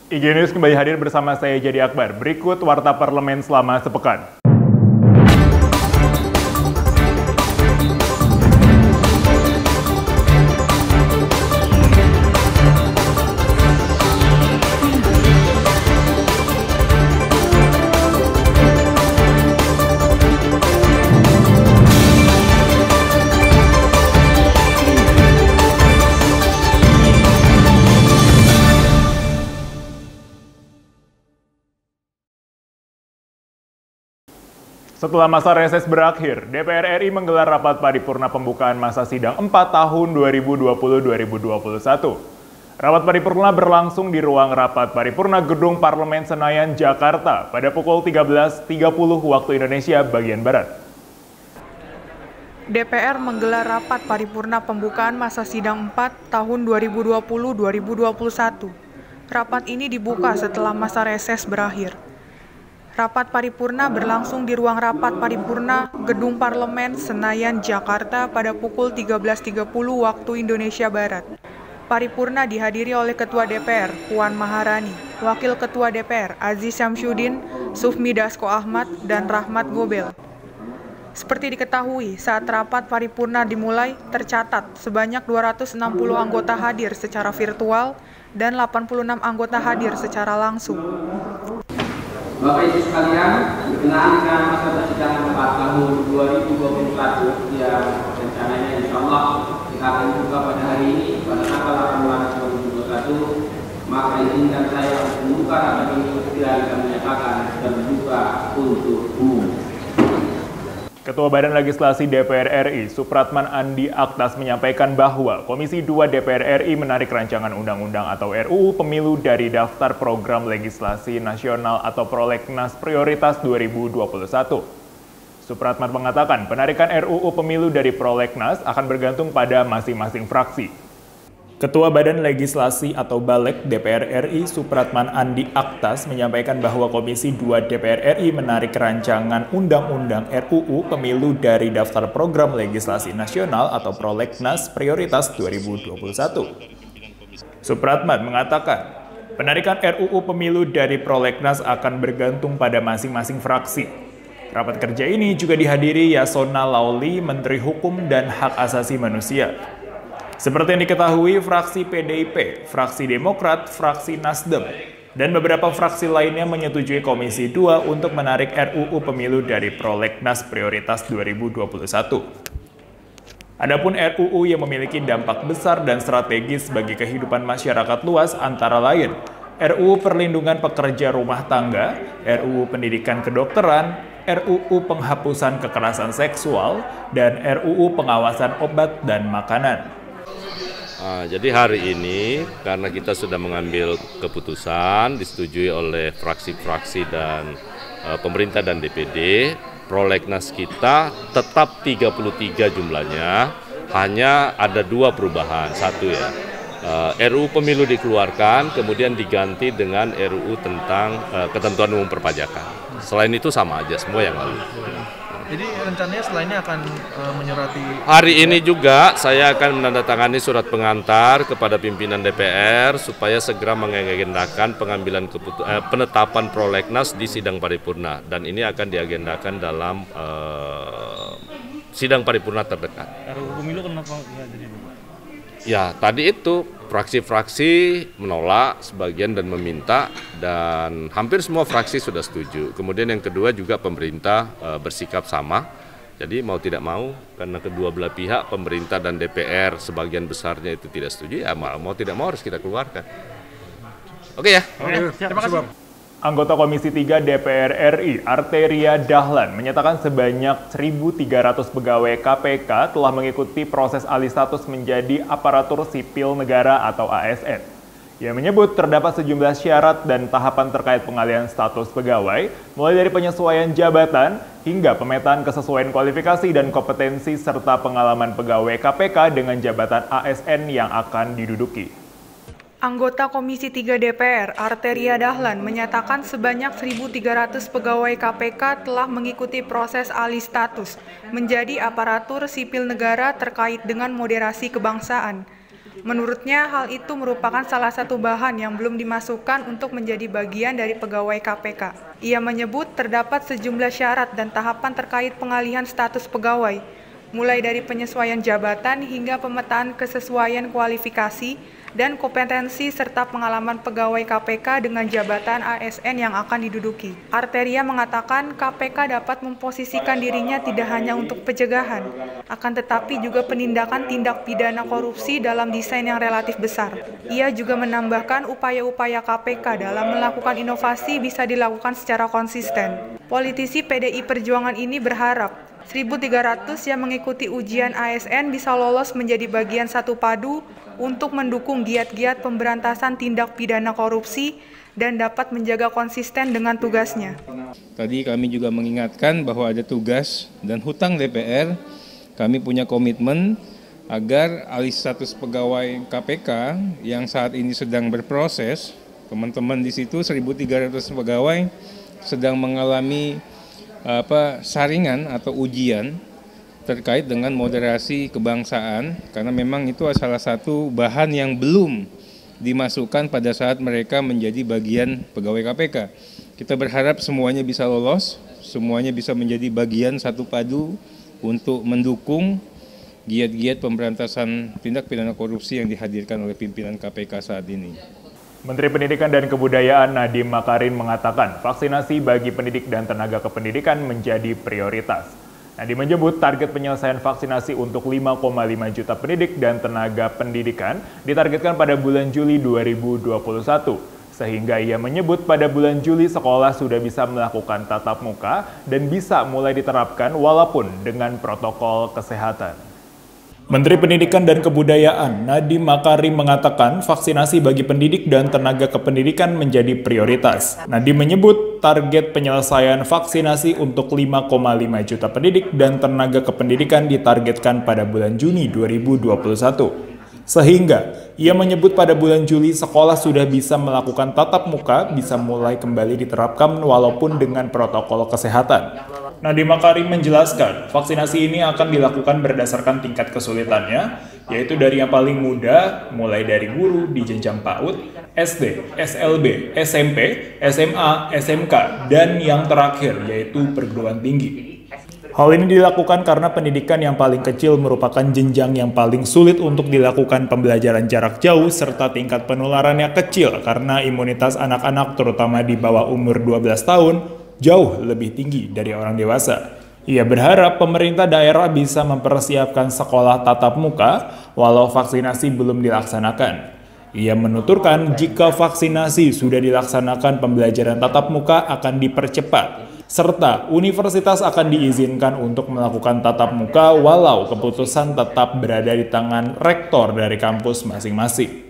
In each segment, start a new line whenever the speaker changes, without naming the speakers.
IG News kembali hadir bersama saya Jadi Akbar. Berikut Warta Parlemen selama sepekan. Setelah masa reses berakhir, DPR RI menggelar rapat paripurna pembukaan masa sidang 4 tahun 2020-2021. Rapat paripurna berlangsung di ruang rapat paripurna Gedung Parlemen Senayan, Jakarta pada pukul 13.30 waktu Indonesia bagian Barat.
DPR menggelar rapat paripurna pembukaan masa sidang 4 tahun 2020-2021. Rapat ini dibuka setelah masa reses berakhir. Rapat paripurna berlangsung di ruang rapat paripurna Gedung Parlemen Senayan, Jakarta pada pukul 13.30 waktu Indonesia Barat. Paripurna dihadiri oleh Ketua DPR, Puan Maharani, Wakil Ketua DPR, Aziz Syamsuddin, Sufmi Dasko Ahmad, dan Rahmat Gobel. Seperti diketahui, saat rapat paripurna dimulai, tercatat sebanyak 260 anggota hadir secara virtual dan 86 anggota hadir secara langsung.
Bapak Ibu sekalian, berkenaan dengan masa persidangan 4 tahun 2021 yang rencananya insya Allah kita akan buka pada hari ini pada tanggal 8 Maret 2021, maka izinkan saya membuka rapat ini dan kami menyatakan terbuka untuk umum.
Ketua Badan Legislasi DPR RI, Supratman Andi Aktas menyampaikan bahwa Komisi 2 DPR RI menarik rancangan undang-undang atau RUU Pemilu dari daftar program legislasi nasional atau Prolegnas Prioritas 2021. Supratman mengatakan penarikan RUU Pemilu dari Prolegnas akan bergantung pada masing-masing fraksi. Ketua Badan Legislasi atau Balek DPR RI, Supratman Andi Aktas, menyampaikan bahwa Komisi 2 DPR RI menarik rancangan Undang-Undang RUU Pemilu dari daftar program legislasi nasional atau Prolegnas Prioritas 2021. Supratman mengatakan, penarikan RUU Pemilu dari Prolegnas akan bergantung pada masing-masing fraksi. Rapat kerja ini juga dihadiri Yasona Lauli, Menteri Hukum dan Hak Asasi Manusia. Seperti yang diketahui, fraksi PDIP, fraksi Demokrat, fraksi Nasdem, dan beberapa fraksi lainnya menyetujui Komisi 2 untuk menarik RUU Pemilu dari Prolegnas Prioritas 2021. Adapun RUU yang memiliki dampak besar dan strategis bagi kehidupan masyarakat luas antara lain RUU Perlindungan Pekerja Rumah Tangga, RUU Pendidikan Kedokteran, RUU Penghapusan Kekerasan Seksual, dan RUU Pengawasan Obat dan Makanan.
Jadi hari ini karena kita sudah mengambil keputusan disetujui oleh fraksi-fraksi dan pemerintah dan DPD, Prolegnas kita tetap 33 jumlahnya, hanya ada 2 perubahan. Satu ya, RUU Pemilu dikeluarkan kemudian diganti dengan RUU tentang ketentuan umum perpajakan. Selain itu sama aja semua yang lalu.
Jadi rencananya setelah ini akan menyurati...
Hari ini juga saya akan menandatangani surat pengantar kepada pimpinan DPR supaya segera mengagendakan pengambilan penetapan Prolegnas di sidang paripurna. Dan ini akan diagendakan dalam sidang paripurna terdekat.
RUU Pemilu kenapa nggak jadi?
Ya, tadi itu fraksi-fraksi menolak sebagian dan meminta, dan hampir semua fraksi sudah setuju. Kemudian yang kedua juga pemerintah bersikap sama. Jadi mau tidak mau, karena kedua belah pihak, pemerintah dan DPR sebagian besarnya itu tidak setuju, ya mau tidak mau harus kita keluarkan. Oke ya?
Terima kasih.
Anggota Komisi 3 DPR RI, Arteria Dahlan, menyatakan sebanyak 1.300 pegawai KPK telah mengikuti proses alih status menjadi aparatur sipil negara atau ASN. Ia menyebut terdapat sejumlah syarat dan tahapan terkait pengalihan status pegawai, mulai dari penyesuaian jabatan hingga pemetaan kesesuaian kualifikasi dan kompetensi serta pengalaman pegawai KPK dengan jabatan ASN yang akan diduduki.
Anggota Komisi 3 DPR, Arteria Dahlan, menyatakan sebanyak 1.300 pegawai KPK telah mengikuti proses alih status menjadi aparatur sipil negara terkait dengan moderasi kebangsaan. Menurutnya, hal itu merupakan salah satu bahan yang belum dimasukkan untuk menjadi bagian dari pegawai KPK. Ia menyebut terdapat sejumlah syarat dan tahapan terkait pengalihan status pegawai, mulai dari penyesuaian jabatan hingga pemetaan kesesuaian kualifikasi dan kompetensi serta pengalaman pegawai KPK dengan jabatan ASN yang akan diduduki. Arteria mengatakan KPK dapat memposisikan dirinya tidak hanya untuk pencegahan, akan tetapi juga penindakan tindak pidana korupsi dalam desain yang relatif besar. Ia juga menambahkan upaya-upaya KPK dalam melakukan inovasi bisa dilakukan secara konsisten. Politisi PDI Perjuangan ini berharap 1.300 yang mengikuti ujian ASN bisa lolos menjadi bagian satu padu untuk mendukung giat-giat pemberantasan tindak pidana korupsi dan dapat menjaga konsisten dengan tugasnya.
Tadi kami juga mengingatkan bahwa ada tugas dan hutang DPR. Kami punya komitmen agar alih status pegawai KPK yang saat ini sedang berproses, teman-teman di situ 1.300 pegawai sedang mengalami saringan atau ujian terkait dengan moderasi kebangsaan, karena memang itu salah satu bahan yang belum dimasukkan pada saat mereka menjadi bagian pegawai KPK. Kita berharap semuanya bisa lolos, semuanya bisa menjadi bagian satu padu untuk mendukung giat-giat pemberantasan tindak pidana korupsi yang dihadirkan oleh pimpinan KPK saat ini.
Menteri Pendidikan dan Kebudayaan Nadiem Makarim mengatakan vaksinasi bagi pendidik dan tenaga kependidikan menjadi prioritas. Nadiem menyebut target penyelesaian vaksinasi untuk 5,5 juta pendidik dan tenaga pendidikan ditargetkan pada bulan Juli 2021. Sehingga ia menyebut pada bulan Juli sekolah sudah bisa melakukan tatap muka dan bisa mulai diterapkan walaupun dengan protokol kesehatan. Menteri Pendidikan dan Kebudayaan Nadiem Makarim mengatakan vaksinasi bagi pendidik dan tenaga kependidikan menjadi prioritas. Nadiem menyebut target penyelesaian vaksinasi untuk 5,5 juta pendidik dan tenaga kependidikan ditargetkan pada bulan Juni 2021. Sehingga ia menyebut pada bulan Juli sekolah sudah bisa melakukan tatap muka, bisa mulai kembali diterapkan walaupun dengan protokol kesehatan. Nadiem Makarim menjelaskan, vaksinasi ini akan dilakukan berdasarkan tingkat kesulitannya, yaitu dari yang paling muda, mulai dari guru di jenjang PAUD, SD, SLB, SMP, SMA, SMK, dan yang terakhir yaitu perguruan tinggi. Hal ini dilakukan karena pendidikan yang paling kecil merupakan jenjang yang paling sulit untuk dilakukan pembelajaran jarak jauh serta tingkat penularannya kecil karena imunitas anak-anak terutama di bawah umur 12 tahun jauh lebih tinggi dari orang dewasa. Ia berharap pemerintah daerah bisa mempersiapkan sekolah tatap muka walau vaksinasi belum dilaksanakan. Ia menuturkan jika vaksinasi sudah dilaksanakan pembelajaran tatap muka akan dipercepat, serta universitas akan diizinkan untuk melakukan tatap muka walau keputusan tetap berada di tangan rektor dari kampus masing-masing.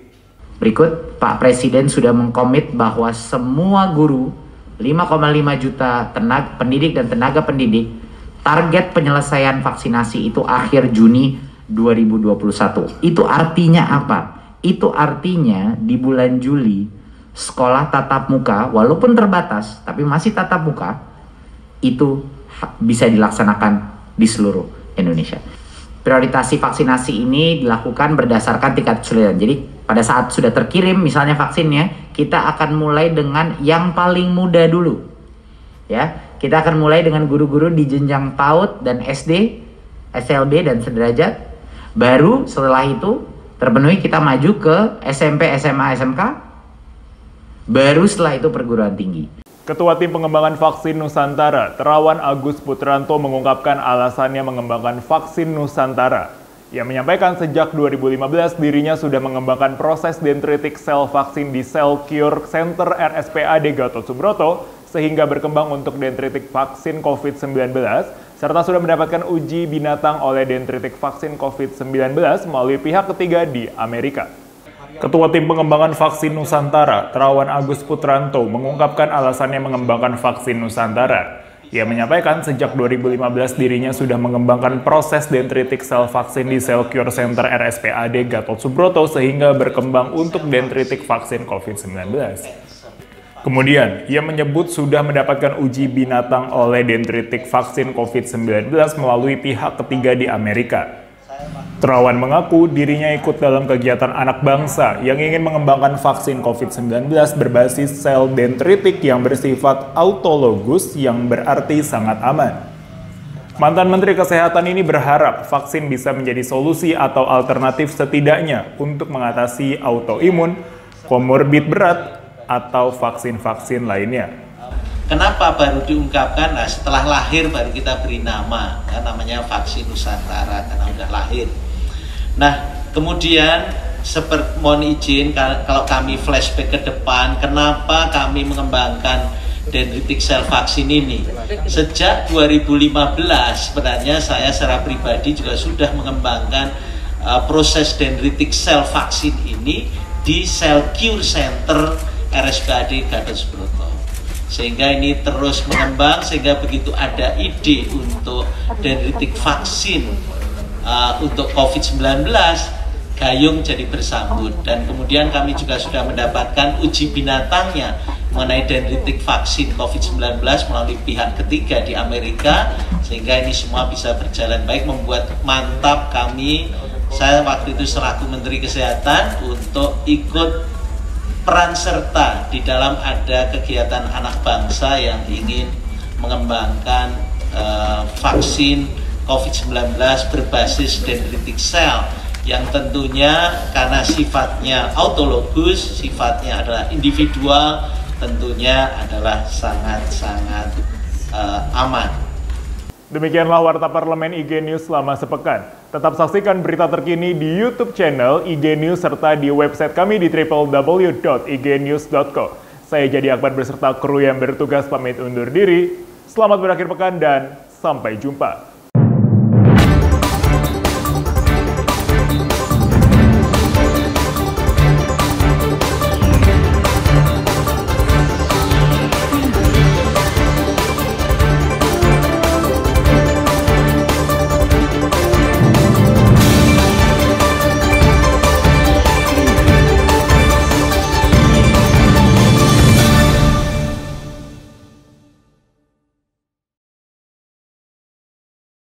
Berikut, Pak Presiden sudah mengkomit bahwa semua guru 5,5 juta pendidik dan tenaga pendidik, target penyelesaian vaksinasi itu akhir Juni 2021. Itu artinya apa? Itu artinya di bulan Juli, sekolah tatap muka, walaupun terbatas, tapi masih tatap muka, itu bisa dilaksanakan di seluruh Indonesia. Prioritasi vaksinasi ini dilakukan berdasarkan tingkat kesulitan. Jadi pada saat sudah terkirim misalnya vaksinnya, kita akan mulai dengan yang paling muda dulu. Ya, kita akan mulai dengan guru-guru di jenjang PAUD dan SD, SLB dan sederajat. Baru setelah itu terpenuhi kita maju ke SMP, SMA, SMK. Baru setelah itu perguruan tinggi.
Ketua Tim Pengembangan Vaksin Nusantara, Terawan Agus Putranto mengungkapkan alasannya mengembangkan vaksin Nusantara. Ia menyampaikan sejak 2015 dirinya sudah mengembangkan proses dendritic cell vaksin di Cell Cure Center RSPAD Gatot Subroto sehingga berkembang untuk dendritic vaksin COVID-19 serta sudah mendapatkan uji binatang oleh dendritic vaksin COVID-19 melalui pihak ketiga di Amerika. Ketua Tim Pengembangan Vaksin Nusantara, Terawan Agus Putranto, mengungkapkan alasannya mengembangkan vaksin Nusantara. Ia menyampaikan sejak 2015 dirinya sudah mengembangkan proses dendritic cell vaksin di Cell Cure Center RSPAD Gatot Subroto sehingga berkembang untuk dendritic vaksin COVID-19. Kemudian, ia menyebut sudah mendapatkan uji binatang oleh dendritic vaksin COVID-19 melalui pihak ketiga di Amerika. Terawan mengaku dirinya ikut dalam kegiatan anak bangsa yang ingin mengembangkan vaksin COVID-19 berbasis sel dendritik yang bersifat autologus yang berarti sangat aman. Mantan Menteri Kesehatan ini berharap vaksin bisa menjadi solusi atau alternatif setidaknya untuk mengatasi autoimun, komorbid berat, atau vaksin-vaksin lainnya.
Kenapa baru diungkapkan? Nah, setelah lahir baru kita beri nama, kan namanya vaksin Nusantara karena udah lahir. Nah, kemudian mohon izin kalau kami flashback ke depan, kenapa kami mengembangkan dendritic cell vaksin ini? Sejak 2015 sebenarnya saya secara pribadi juga sudah mengembangkan proses dendritic cell vaksin ini di Cell Cure Center RSPAD Gatot Subroto. Sehingga ini terus mengembang, sehingga begitu ada ide untuk dendritic vaksin untuk COVID-19, gayung jadi bersambut. Dan kemudian kami juga sudah mendapatkan uji binatangnya mengenai dendritic vaksin COVID-19 melalui pihak ketiga di Amerika, sehingga ini semua bisa berjalan baik, membuat mantap kami, saya waktu itu selaku Menteri Kesehatan, untuk ikut peran serta di dalam ada kegiatan anak bangsa yang ingin mengembangkan vaksin COVID-19 berbasis dendritic cell yang tentunya karena sifatnya autologus, sifatnya adalah individual, tentunya adalah sangat-sangat aman.
Demikianlah Warta Parlemen IG News selama sepekan. Tetap saksikan berita terkini di YouTube channel IG News serta di website kami di www.ignews.co. Saya Jadi Akbar beserta kru yang bertugas pamit undur diri. Selamat berakhir pekan dan sampai jumpa.